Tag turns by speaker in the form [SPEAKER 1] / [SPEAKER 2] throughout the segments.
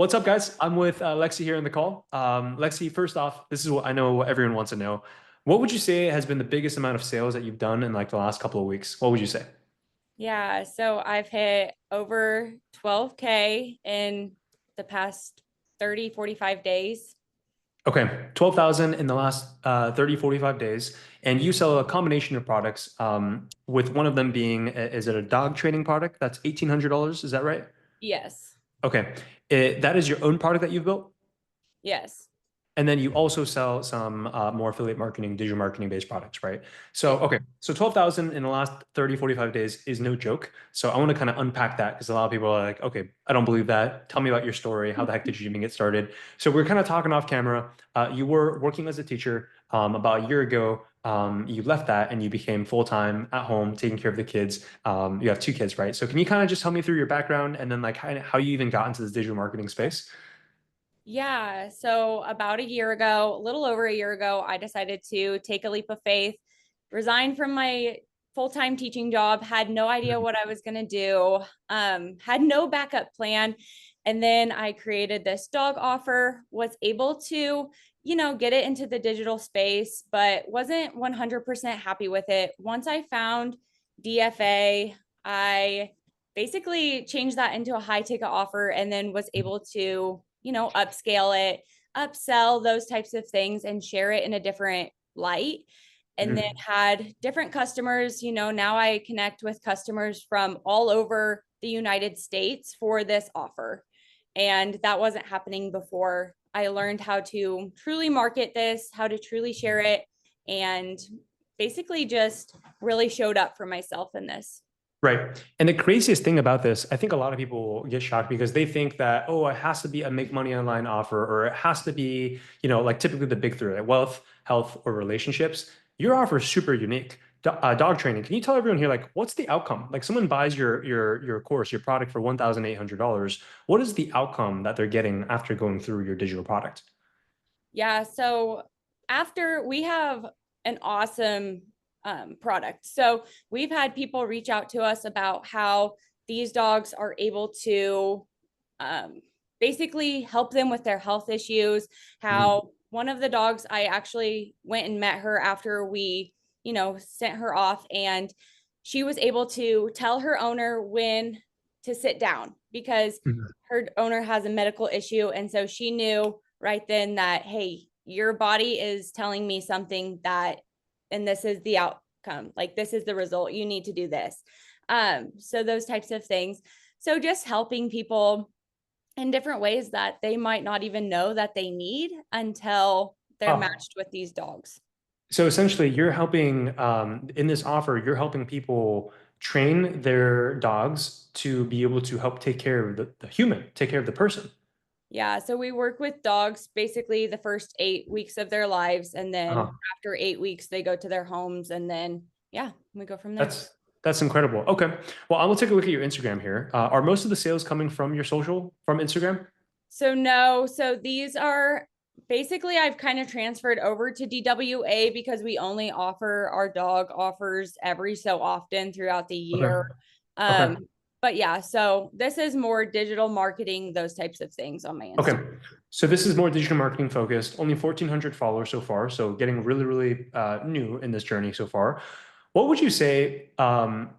[SPEAKER 1] What's up, guys? I'm with Lexie here in the call. Lexie, first off, this is what I know what everyone wants to know. What would you say has been the biggest amount of sales that you've done in like the last couple of weeks? What would you say?
[SPEAKER 2] Yeah, so I've hit over 12K in the past 30, 45 days.
[SPEAKER 1] Okay, 12,000 in the last 30, 45 days. And you sell a combination of products, with one of them being, is it a dog training product? That's $1,800. Is that right?
[SPEAKER 2] Yes.
[SPEAKER 1] Okay. That is your own product that you've built?
[SPEAKER 2] Yes.
[SPEAKER 1] And then you also sell some more affiliate marketing, digital marketing based products, right? So,
[SPEAKER 2] Yeah.
[SPEAKER 1] okay. So 12,000 in the last 30, 45 days is no joke. So I want to kind of unpack that because a lot of people are like, okay, I don't believe that. Tell me about your story. How the heck did you even get started? So we're kind of talking off camera. You were working as a teacher about a year ago. You left that and you became full-time at home, taking care of the kids. You have two kids, right? So can you kind of just tell me through your background and then like how you even got into this digital marketing space?
[SPEAKER 2] Yeah. So about a year ago, a little over a year ago, I decided to take a leap of faith, resign from my full-time teaching job, had no idea what I was going to do, had no backup plan. And then I created this dog offer, was able to, get it into the digital space, but wasn't 100% happy with it. Once I found DFA, I basically changed that into a high ticket offer and then was able to, upscale it, upsell those types of things and share it in a different light. And then
[SPEAKER 1] Mhm.
[SPEAKER 2] had different customers, now I connect with customers from all over the United States for this offer. And that wasn't happening before. I learned how to truly market this, how to truly share it, and basically just really showed up for myself in this.
[SPEAKER 1] Right. And the craziest thing about this, I think a lot of people get shocked because they think that, oh, it has to be a make money online offer, or it has to be, like typically the big three, like wealth, health, or relationships. Your offer is super unique. Dog training. Can you tell everyone here, like, what's the outcome? Like, someone buys your course, your product for $1,800. What is the outcome that they're getting after going through your digital product?
[SPEAKER 2] Yeah. So after we have an awesome product. So we've had people reach out to us about how these dogs are able to um, basically help them with their health issues.
[SPEAKER 1] Mhm.
[SPEAKER 2] How one of the dogs, I actually went and met her after we, sent her off, and she was able to tell her owner when to sit down because
[SPEAKER 1] Mhm.
[SPEAKER 2] her owner has a medical issue. And so she knew right then that, hey, your body is telling me something that, and this is the outcome, like this is the result, you need to do this. So those types of things. So just helping people in different ways that they might not even know that they need until they're
[SPEAKER 1] Oh,
[SPEAKER 2] matched with these dogs.
[SPEAKER 1] so essentially, you're helping in this offer, you're helping people train their dogs to be able to help take care of the human, take care of the person.
[SPEAKER 2] Yeah, so we work with dogs basically the first 8 weeks of their lives, and then
[SPEAKER 1] Uh-huh.
[SPEAKER 2] after 8 weeks, they go to their homes, and then yeah, we go from there.
[SPEAKER 1] That's incredible. Okay. Well, I will take a look at your Instagram here. Are most of the sales coming from your social, from Instagram?
[SPEAKER 2] So no, so these are basically I've kind of transferred over to DWA because we only offer our dog offers every so often throughout the
[SPEAKER 1] Okay.
[SPEAKER 2] year.
[SPEAKER 1] Okay.
[SPEAKER 2] Um, but yeah, so this is more digital marketing, those types of things on my
[SPEAKER 1] Okay.
[SPEAKER 2] Instagram.
[SPEAKER 1] So this is more digital marketing focused, only 1,400 followers so far. So getting really, really new in this journey so far. What would you say, from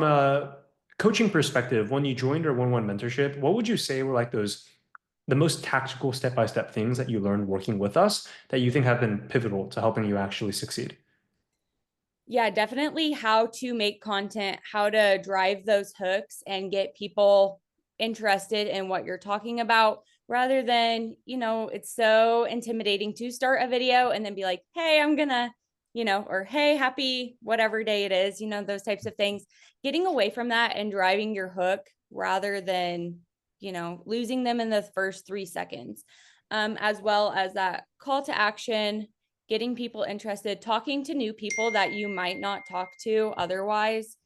[SPEAKER 1] a coaching perspective, when you joined our one-on-one mentorship, what would you say were like the most tactical step-by-step things that you learned working with us that you think have been pivotal to helping you actually succeed?
[SPEAKER 2] Yeah, definitely how to make content, how to drive those hooks and get people interested in what you're talking about rather than, it's so intimidating to start a video and then be like, hey, I'm gonna, or hey, happy whatever day it is, those types of things. Getting away from that and driving your hook rather than, losing them in the first 3 seconds, as well as that call to action, getting people interested, talking to new people that you might not talk to otherwise.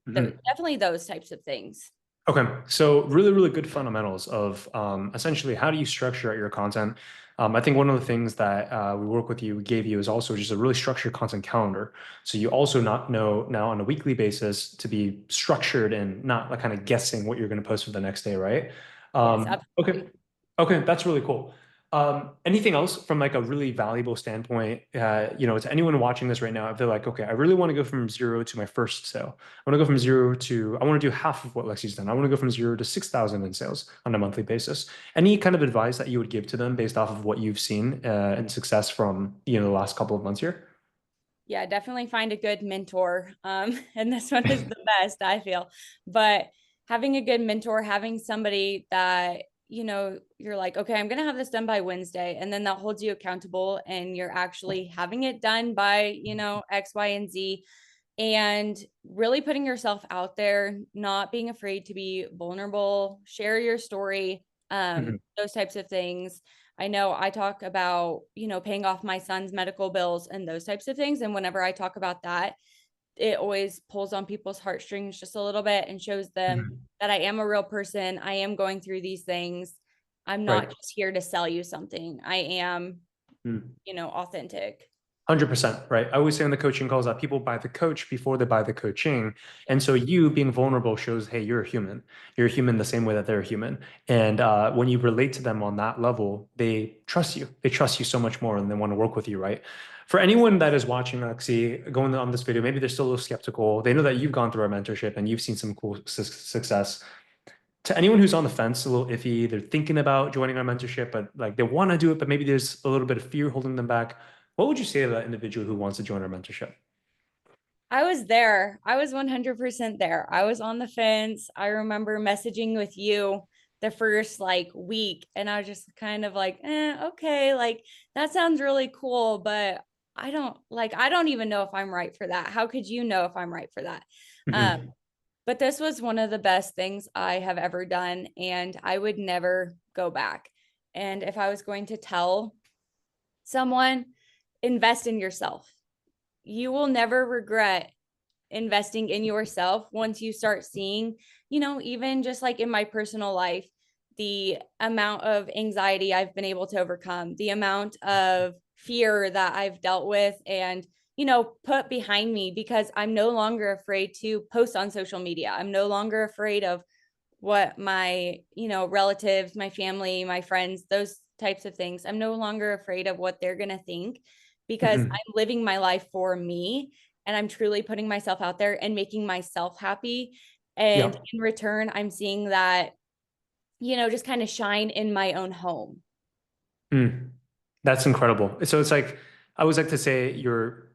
[SPEAKER 1] Mhm.
[SPEAKER 2] Definitely those types of things.
[SPEAKER 1] Okay, so really, really good fundamentals of essentially how do you structure out your content. I think one of the things that we work with you, we gave you is also just a really structured content calendar. So you also not know now on a weekly basis to be structured and not like kind of guessing what you're going to post for the next day, right?
[SPEAKER 2] Yes,
[SPEAKER 1] Okay.
[SPEAKER 2] absolutely.
[SPEAKER 1] Okay, that's really cool. Anything else from like a really valuable standpoint, to anyone watching this right now, if they're like, okay, I really want to go from zero to my first sale. I want to go from zero to, I want to do half of what Lexie's done. I want to go from zero to 6,000 in sales on a monthly basis. Any kind of advice that you would give to them based off of what you've seen and success from, the last couple of months here?
[SPEAKER 2] Yeah, definitely find a good mentor. And this one is the best, I feel. But having a good mentor, having somebody that, you're like, okay, I'm going to have this done by Wednesday. And then that holds you accountable and you're actually having it done by, X, Y, and Z. And really putting yourself out there, not being afraid to be vulnerable, share your story,
[SPEAKER 1] Mhm,
[SPEAKER 2] those types of things. I know I talk about, paying off my son's medical bills and those types of things. And whenever I talk about that, it always pulls on people's heartstrings just a little bit and shows them
[SPEAKER 1] mhm.
[SPEAKER 2] that I am a real person. I am going through these things. I'm not
[SPEAKER 1] Right.
[SPEAKER 2] just here to sell you something. I am,
[SPEAKER 1] Mm.
[SPEAKER 2] authentic.
[SPEAKER 1] 100%, right? I always say in the coaching calls that people buy the coach before they buy the coaching. And so you being vulnerable shows, hey, you're a human. You're a human the same way that they're a human. And when you relate to them on that level, they trust you. They trust you so much more and they want to work with you, right? For anyone that is watching, Lexi, going on this video, maybe they're still a little skeptical. They know that you've gone through our mentorship and you've seen some cool success. To anyone who's on the fence, a little iffy, they're thinking about joining our mentorship, but like they want to do it, but maybe there's a little bit of fear holding them back. What would you say to that individual who wants to join our mentorship?
[SPEAKER 2] I was there. I was 100% there. I was on the fence. I remember messaging with you the first like week, and I was just kind of like, okay, like that sounds really cool, but I don't even know if I'm right for that. How could you know if I'm right for that? Um,
[SPEAKER 1] Mhm.
[SPEAKER 2] but this was one of the best things I have ever done, and I would never go back. And if I was going to tell someone, invest in yourself. You will never regret investing in yourself once you start seeing, even just like in my personal life, the amount of anxiety I've been able to overcome, the amount of fear that I've dealt with and, put behind me because I'm no longer afraid to post on social media. I'm no longer afraid of what my, relatives, my family, my friends, those types of things. I'm no longer afraid of what they're going to think because
[SPEAKER 1] Mhm.
[SPEAKER 2] I'm living my life for me and I'm truly putting myself out there and making myself happy. And
[SPEAKER 1] Yeah.
[SPEAKER 2] in return, I'm seeing that, just kind of shine in my own home.
[SPEAKER 1] Mm. That's incredible. So it's like I always like to say your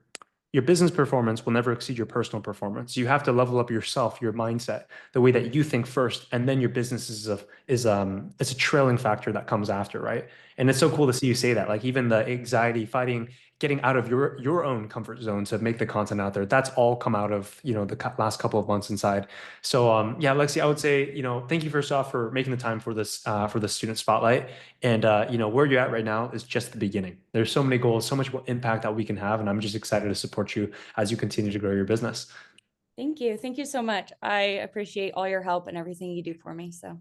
[SPEAKER 1] business performance will never exceed your personal performance. You have to level up yourself, your mindset, the way that you think first, and then your business is it's a trailing factor that comes after, right? And it's so cool to see you say that. Like even the anxiety, fighting, getting out of your own comfort zone to make the content out there. That's all come out of, the last couple of months inside. So yeah, Lexi, I would say, thank you first off for making the time for this student spotlight. And where you're at right now is just the beginning. There's so many goals, so much impact that we can have, and I'm just excited to support you as you continue to grow your business.
[SPEAKER 2] Thank you. Thank you so much. I appreciate all your help and everything you do for me. So